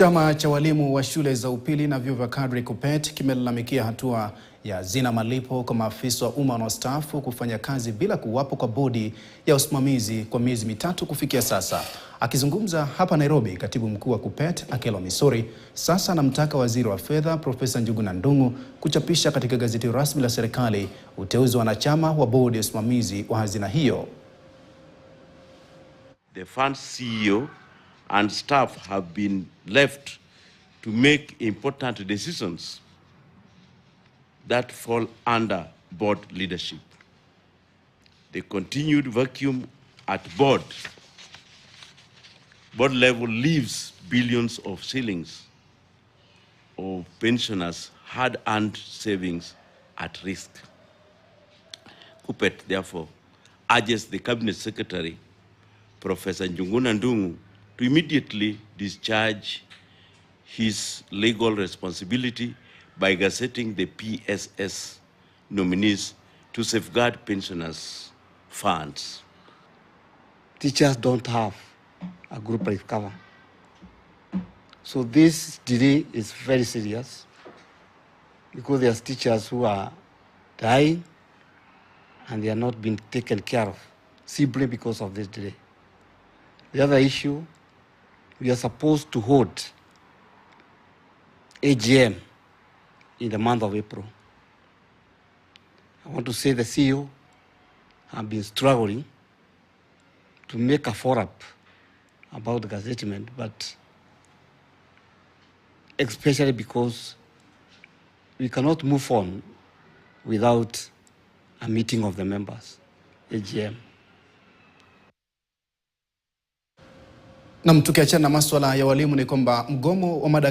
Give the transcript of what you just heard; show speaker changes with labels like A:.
A: Chama cha walimu wa shule za upili na vyuo vya kadri KUPPET kimelalamikia hatua ya hazina malipo kwa maafisa wa umma wanaostaafu kufanya kazi bila kuwapo kwa bodi ya usimamizi kwa miezi mitatu kufikia sasa. Akizungumza hapa Nairobi, katibu mkuu wa KUPPET Akelo Misori sasa anamtaka waziri wa fedha Profesa Njuguna Ndung'u kuchapisha katika gazeti rasmi la serikali uteuzi wa wanachama wa bodi ya usimamizi wa hazina hiyo.
B: The fund CEO and staff have been left to make important decisions that fall under board leadership. The continued vacuum at board level leaves billions of shillings of pensioners' hard-earned savings at risk. KUPPET, therefore, urges the Cabinet Secretary, Professor Njuguna Ndung'u, to immediately discharge his legal responsibility by gazetting the PSS nominees to safeguard pensioners' funds.
C: Teachers don't have a group life cover. So this delay is very serious because there's teachers who are dying and they are not being taken care of simply because of this delay. The other issue, we are supposed to hold AGM in the month of April. I want to say the CEO have been struggling to make a follow-up about the gazettement, but especially because we cannot move on without a meeting of the members, AGM.
A: Na tukiachana na masuala ya walimu ni kwamba mgomo wa